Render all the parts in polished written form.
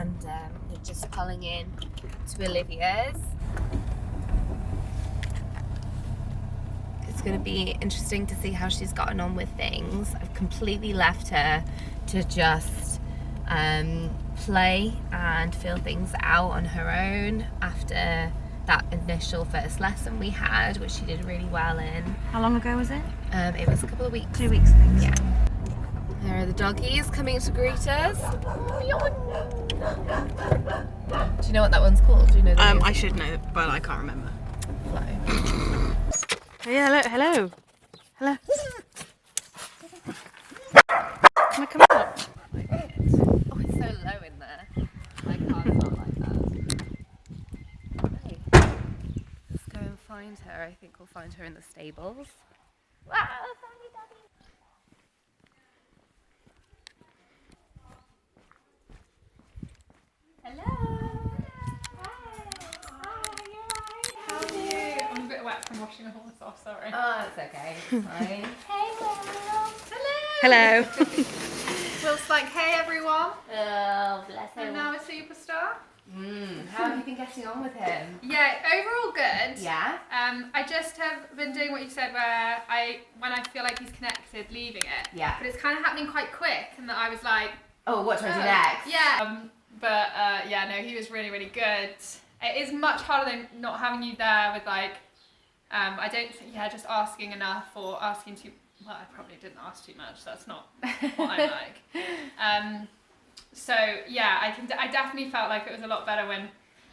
and we're just pulling in to Olivia's. It's going to be interesting to see how she's gotten on with things. I've completely left her to just play and feel things out on her own after that initial first lesson we had, which she did really well in. How long ago was it? It was a couple of weeks. 2 weeks, I think. Yeah. There are the doggies coming to greet us. Do you know what that one's called? Do you know the name? I should know, but I can't remember. Flo. Oh, yeah, hello. Hello. Come up. Oh, it's so low in there. I can't not like that. Hey. Let's go and find her. I think we'll find her in the stables. Wow, sorry, Daddy. Hello. Hi. You're right. How are you? I'm a bit wet from washing all this off, sorry. Oh, it's okay. It's fine. Hey, Will. Hello. Will's like, hey everyone, Oh, bless him. I'm now a superstar. How have you been getting on with him? Yeah, overall good. Yeah? I just have been doing what you said where when I feel like he's connected, leaving it. Yeah. But it's kind of happening quite quick and that I was like, Oh, what do I do next? yeah. Yeah, no, he was really, really good. It is much harder than not having you there with like, I don't think, just asking enough or asking too, well, I probably didn't ask too much, that's not what I like. So yeah, I definitely felt like it was a lot better when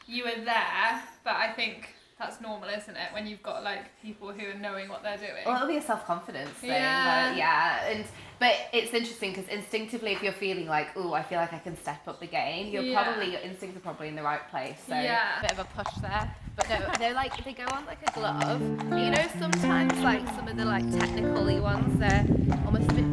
you were there, but I think that's normal, isn't it? When you've got like people who are knowing what they're doing. Well, it'll be a self-confidence thing. Yeah. But it's interesting because instinctively, if you're feeling like, oh, I feel like I can step up the game, your instincts are probably in the right place. So Yeah. a bit of a push there. But no, they're like, they go on like a glove. You know, sometimes like some of the like technical-y ones, they're almost a bit,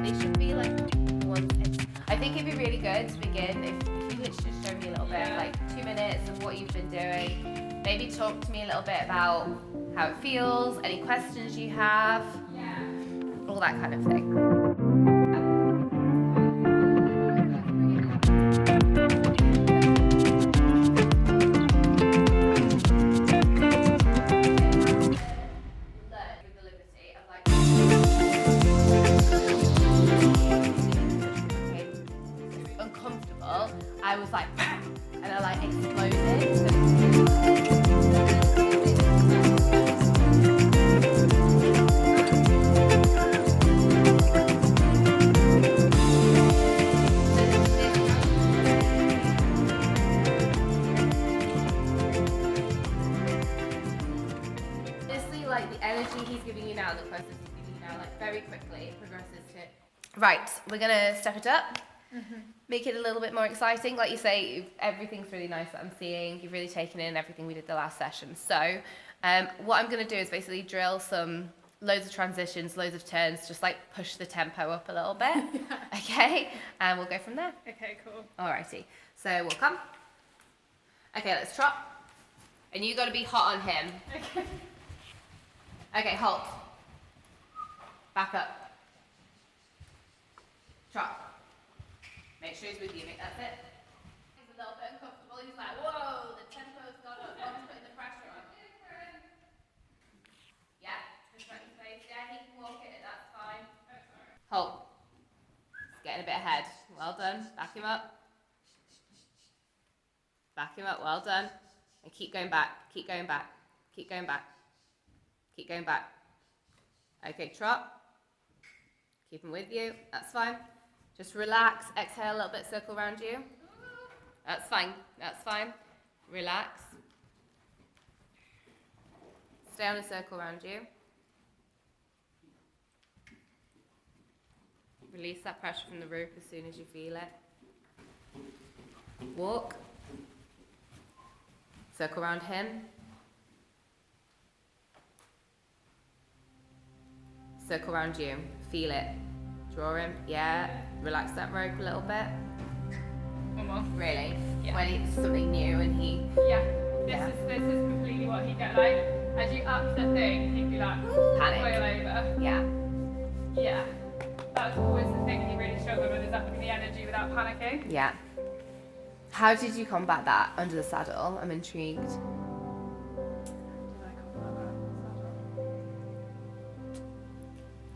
they should be like ones. I think it'd be really good to begin if you could just show me a little bit, like 2 minutes of what you've been doing. Maybe talk to me a little bit about how it feels, any questions you have, all that kind of thing. Uncomfortable, I was like, and I like exploded. Honestly, like the energy he's giving you now, the process he's giving you now, like very quickly it progresses to. Right, we're gonna step it up. Make it a little bit more exciting. Like you say, everything's really nice that I'm seeing. You've really taken in everything we did the last session. So what I'm going to do is basically drill loads of transitions, loads of turns, just like push the tempo up a little bit. Okay? And we'll go from there. Okay, cool. Alrighty. So we'll come. Okay, let's trot. And you got to be hot on him. Okay. Okay, halt. Back up. Trot. Make sure he's with you, that's it. He's a little bit uncomfortable, he's like, whoa, the tempo's gone up, I'm putting the pressure on. Yeah, just let his face, yeah, he can walk it, that's fine. Hold. He's getting a bit ahead, well done, back him up. Back him up, well done. And keep going back, keep going back, keep going back, keep going back. Okay, trot. Keep him with you, that's fine. Just relax, exhale a little bit, circle around you. That's fine, that's fine. Relax. Stay on a circle around you. Release that pressure from the roof as soon as you feel it. Walk. Circle around him. Circle around you, feel it. Draw him, yeah. Relax that rope a little bit. One more. Really? Yeah. When it's something new and he... Yeah. This is completely what he'd get like. As you up the thing, he'd be like, Panic. boil over. Yeah. Yeah. That was always the thing he really struggled with, is upping the energy without panicking. Yeah. How did you combat that under the saddle? I'm intrigued. Did I combat that in the saddle?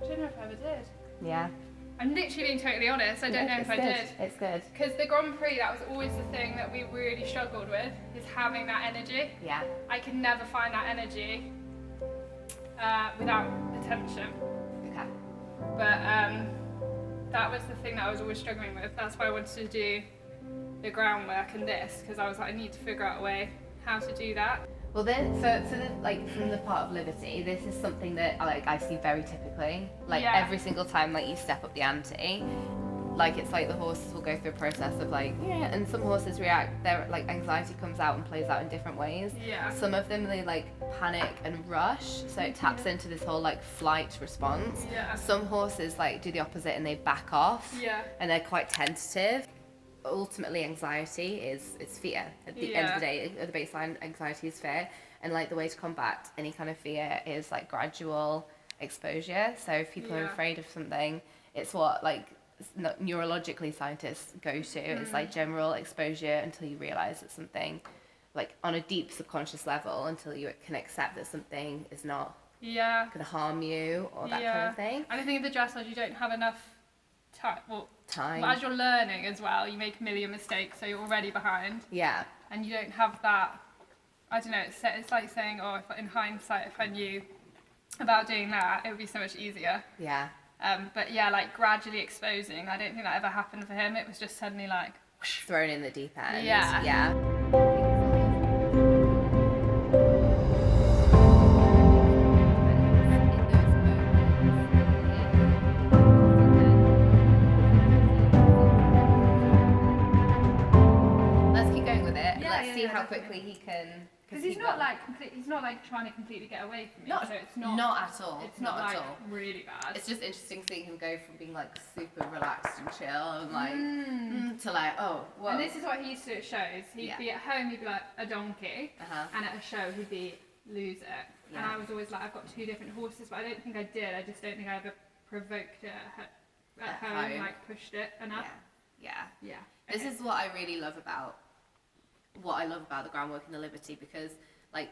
I don't know if I ever did. Yeah. I'm literally being totally honest. I don't know if I did. It's good. Because the Grand Prix, that was always the thing that we really struggled with, is having that energy. Yeah. I can never find that energy without the tension. Okay. But that was the thing that I was always struggling with. That's why I wanted to do the groundwork and this, because I was like, I need to figure out a way how to do that. Well, then, for the, like, from the part of Liberty, this is something that I see very typically. Like, Yeah. every single time, like, you step up the ante, like, it's like the horses will go through a process of, like, yeah, and some horses react, their, like, anxiety comes out and plays out in different ways. Yeah. Some of them, they, like, panic and rush, so it taps into this whole, like, flight response. Yeah. Some horses, like, do the opposite and they back off. Yeah. And they're quite tentative. Ultimately, anxiety is fear. At the end of the day, the baseline anxiety is fear, and like the way to combat any kind of fear is like gradual exposure. So if people are afraid of something, it's what like neurologically scientists go to. It's like general exposure until you realize that something, like on a deep subconscious level, until you can accept that something is not going to harm you or that kind of thing. And I think in the dressage you don't have enough time. Time. But as you're learning as well, you make a million mistakes, so you're already behind. Yeah. And you don't have that. I don't know. It's like saying, oh, if in hindsight, if I knew about doing that, it would be so much easier. Yeah. But yeah, like gradually exposing. I don't think that ever happened for him. It was just suddenly like whoosh. Thrown in the deep end. Yeah. Yeah. Let's keep going with it. Let's see how quickly he can. Because he's not like he's not like trying to completely get away from me. Not, so it's not. not at all. It's not like at all. really bad. It's just interesting seeing him go from being like super relaxed and chill and like to like, oh, whoa. And this is what he used to do at shows. He'd be at home, he'd be like a donkey, and at a show he'd be lose it. And I was always like, I've got two different horses, but I don't think I did. I just don't think I ever provoked it at home, like pushed it enough. Yeah. Yeah. This is what I really love about the groundwork and the Liberty, because like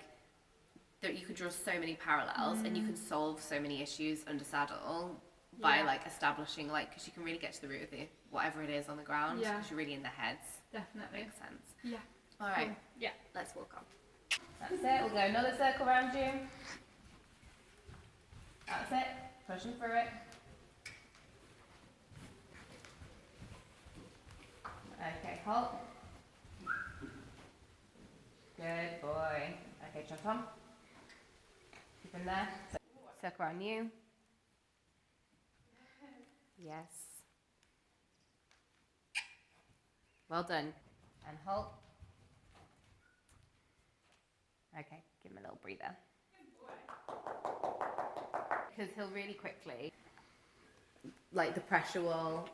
you could draw so many parallels and you can solve so many issues under saddle by like establishing, like, because you can really get to the root of whatever it is on the ground, because you're really in the heads. Definitely. Makes sense. Yeah. All right. Cool. Yeah. Let's walk on. That's it. We'll go another circle around you. That's it. Pushing through it. Okay, halt. Good boy. Okay, jump on. Keep him there. Circle around you. Yes. Well done. And halt. Okay, give him a little breather. Because he'll really quickly, like the pressure will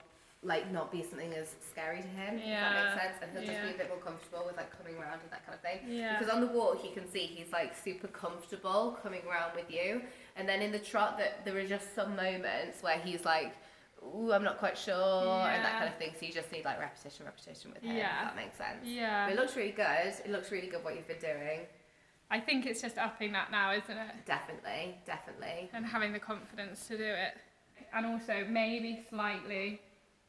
like not be something as scary to him, if that makes sense, and he'll just be a bit more comfortable with like coming around and that kind of thing. Because on the walk he can see he's like super comfortable coming around with you, and then in the trot that there are just some moments where he's like, ooh, I'm not quite sure, and that kind of thing. So you just need like repetition with him, if that makes sense. Yeah. But it looks really good. It looks really good what you've been doing. I think it's just upping that now, isn't it? Definitely. And having the confidence to do it. And also maybe slightly,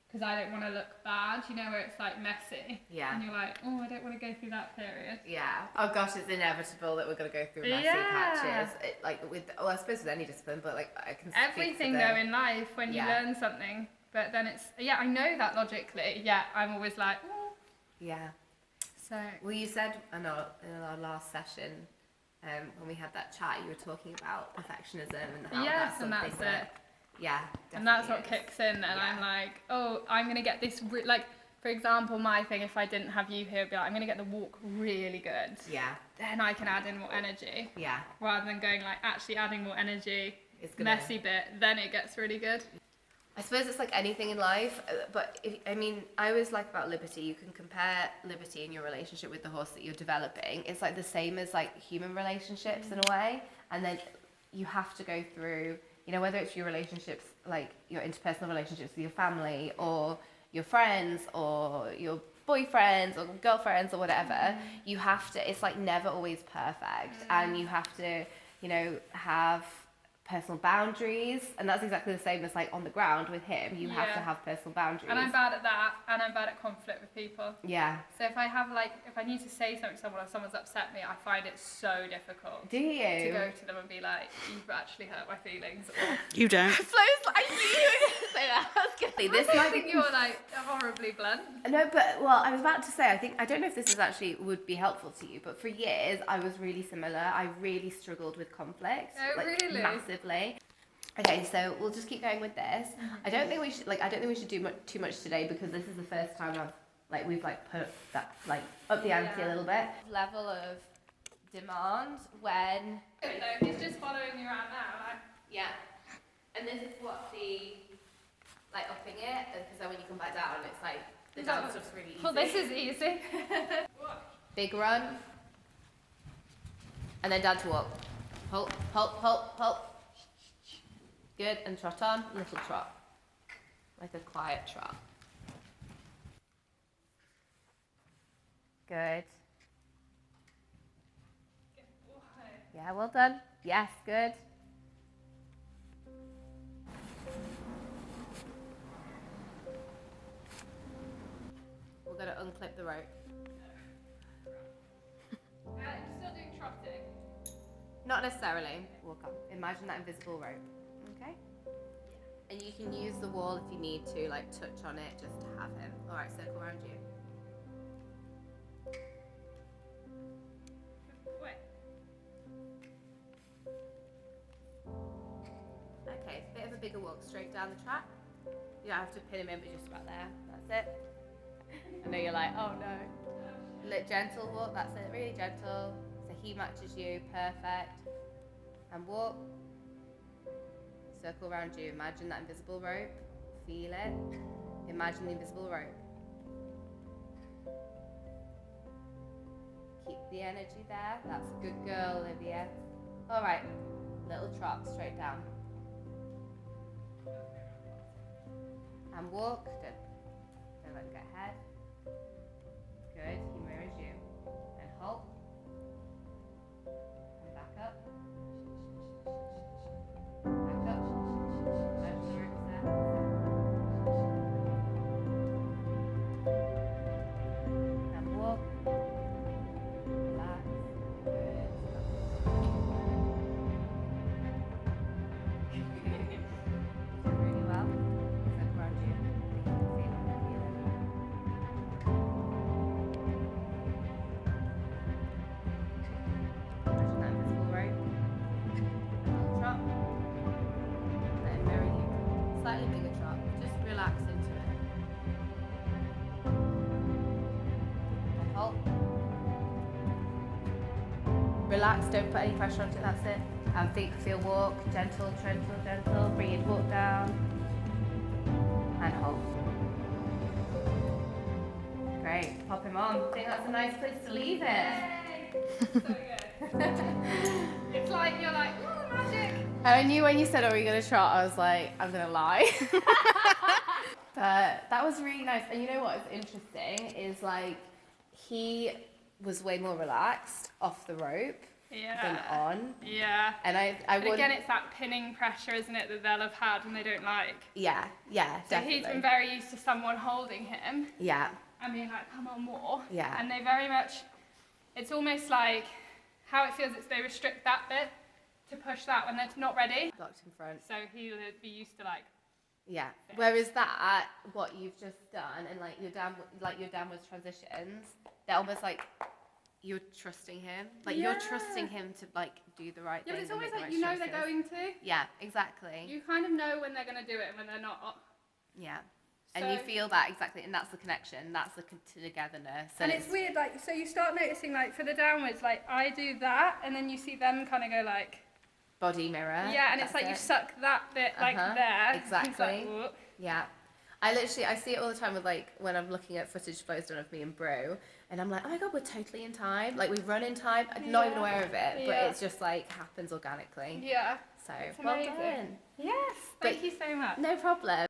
because I don't want to look bad, you know, where it's like messy. Yeah. And you're like, oh, I don't want to go through that period. Yeah. Oh gosh, it's inevitable that we're going to go through messy patches. I suppose with any discipline, but like I can everything though in life when you learn something, but then it's, I know that logically, I'm always like, oh. Yeah. So. Well, you said in our last session, when we had that chat, you were talking about perfectionism and how that's something that, and that's what kicks in, and I'm like, oh, I'm gonna get this like, for example, my thing, if I didn't have you here, would be like, I'm gonna get the walk really good, then I can add in more energy, rather than going like actually adding more energy, messy bit, then it gets really good. I suppose it's like anything in life, but I always like about Liberty, you can compare Liberty in your relationship with the horse that you're developing. It's like the same as like human relationships in a way, and then you have to go through, whether it's your relationships, like your interpersonal relationships with your family, or your friends or your boyfriends or girlfriends or whatever, you have to, it's like never always perfect, and you have to, you know, have personal boundaries, and that's exactly the same as like on the ground with him. You have to have personal boundaries. And I'm bad at that, and I'm bad at conflict with people. Yeah. So if I have if I need to say something to someone or someone's upset me, I find it so difficult. Do you? To go to them and be like, you've actually hurt my feelings. Or, You don't. Flo's like, I knew you were going to say that. I was gonna say, this I might think be... you're like horribly blunt. No, but, well, I was about to say, I don't know if this is actually would be helpful to you, but for years I was really similar. I really struggled with conflict. Oh, like, really? Massively. Okay, so we'll just keep going with this. I don't think we should do too much today, because this is the first time we've put that up the ante a little bit. Level of demand when. Okay, so he's just following you around now, Yeah, and this is what the upping it, because then when you come back down, it's like the down stuff's really easy. Well, this is easy. Big run, and then down to walk. Halt, halt, halt, halt. Good, and trot on, little trot. Like a quiet trot. Good. Yeah, well done. Yes, good. We're going to unclip the rope. I'm still doing trotting. Not necessarily. Walk on. Imagine that invisible rope. Okay? And you can use the wall if you need to, touch on it just to have him. Alright, circle around you. Wait. Okay, it's a bit of a bigger walk straight down the track. You don't have to pin him in, but just about there. That's it. I know you're like, oh no. Gentle walk, that's it, really gentle. So he matches you, perfect. And walk. Circle around you. Imagine that invisible rope. Feel it. Imagine the invisible rope. Keep the energy there. That's a good girl, Olivia. Alright. Little trot straight down. And walk. Good. Don't let him get ahead. Good. He mirrors you. And halt. And back up. Back up. Imagine the rope's there. And walk. Relax. Good. Really well. Circle around you. Feel it. Imagine that invisible rope. Little trot. Let it mirror you. Slightly bigger trot. Just relax into it. And halt. Relax, don't put any pressure onto it, that's it. And feel walk, gentle, gentle, gentle. Bring your walk down. And hold. Great, pop him on. I think that's a nice place to leave it. Yay! So good. It's like you're like, ooh, magic. And I knew when you said, "Oh, are you gonna trot?" I was like, "I'm gonna lie." But that was really nice. And you know what is interesting is he was way more relaxed off the rope than on. Yeah. And I But again, it's that pinning pressure, isn't it, that they'll have had and they don't like. Yeah, So definitely. he's been very used to someone holding him Yeah, and being like, come on, more. Yeah. And they very much, it's almost like how it feels is they restrict that bit to push that when they're not ready. locked in front. So he'll be used to Yeah. Whereas that, what you've just done, and your downwards transitions, they're almost like you're trusting him. You're trusting him to do the right thing. Yeah, but it's and almost make like the you know right they're choices. going to. Yeah, exactly. You kind of know when they're going to do it and when they're not. Yeah. And you feel that exactly, and that's the connection, that's the togetherness. And it's weird, so you start noticing, for the downwards, I do that, and then you see them kind of go body mirror. yeah, and it's like you suck that bit there. Exactly. It's like, whoop. Yeah. I see it all the time with when I'm looking at footage Flo's done of me and Brew, and I'm like, oh my god, we're totally in time. We run in time. I'm not even aware of it, but it's just happens organically. Yeah. So It's well amazing. done. Yes, thank you so much. No problem.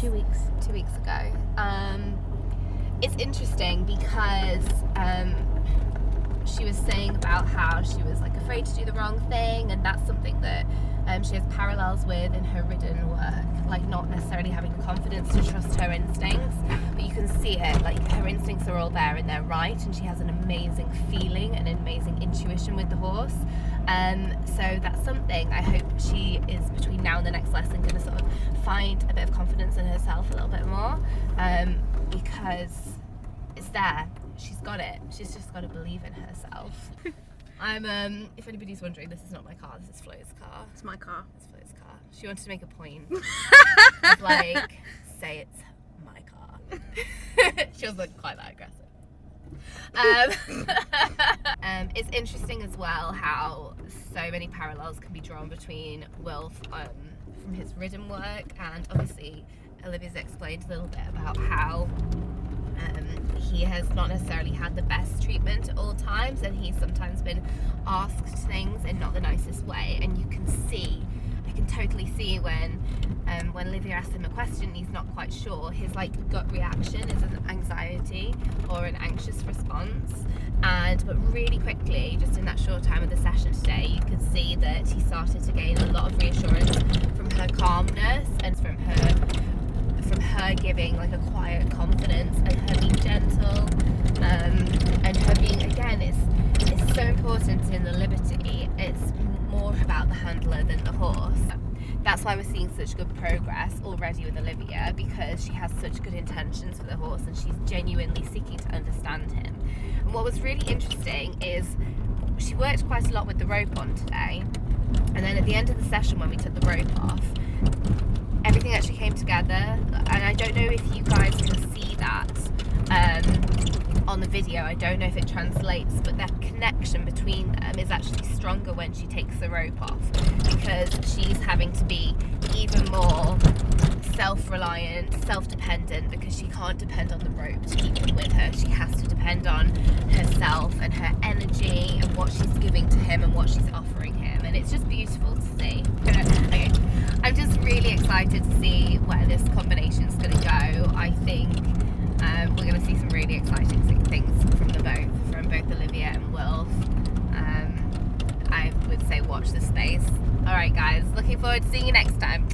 2 weeks. 2 weeks ago. It's interesting because she was saying about how she was like afraid to do the wrong thing, and that's something that she has parallels with in her ridden work, like not necessarily having the confidence to trust her instincts, but you can see it, like her instincts are all there and they're right, and she has an amazing feeling and an amazing intuition with the horse. So that's something I hope she is, between now and the next lesson, going to sort of find a bit of confidence in herself a little bit more, because it's there. She's got it. She's just got to believe in herself. If anybody's wondering, this is not my car, this is Flo's car. It's my car. It's Flo's car. She wanted to make a point of like, say it's my car. She wasn't quite that aggressive. It's interesting as well how so many parallels can be drawn between Wilf from his ridden work, and obviously Olivia's explained a little bit about how he has not necessarily had the best treatment at all times, and he's sometimes been asked things in not the nicest way, and you can see, I can totally see when Olivia asks him a question and he's not quite sure, his like gut reaction is an anxiety or an anxious response, but really quickly, just in that short time of the session today, you can see that he started to gain a lot of reassurance from her calmness and from her giving like a quiet confidence, and her being gentle, and her being, again, it's so important in the Liberty, it's more about the handler than the horse. That's why we're seeing such good progress already with Olivia, because she has such good intentions for the horse and she's genuinely seeking to understand him. And what was really interesting is she worked quite a lot with the rope on today, and then at the end of the session when we took the rope off, everything actually came together, and I don't know if you guys can see that on the video. I don't know if it translates, but that connection between them is actually stronger when she takes the rope off, because she's having to be even more self-reliant, self-dependent, because she can't depend on the rope to keep him with her. She has to depend on herself and her energy and what she's giving to him and what she's offering him, and it's just beautiful to see. Okay. I'm just really excited to see where this combination is going to go. I think we're going to see some really exciting things from both Olivia and Wilf. I would say watch this space. Alright guys, looking forward to seeing you next time.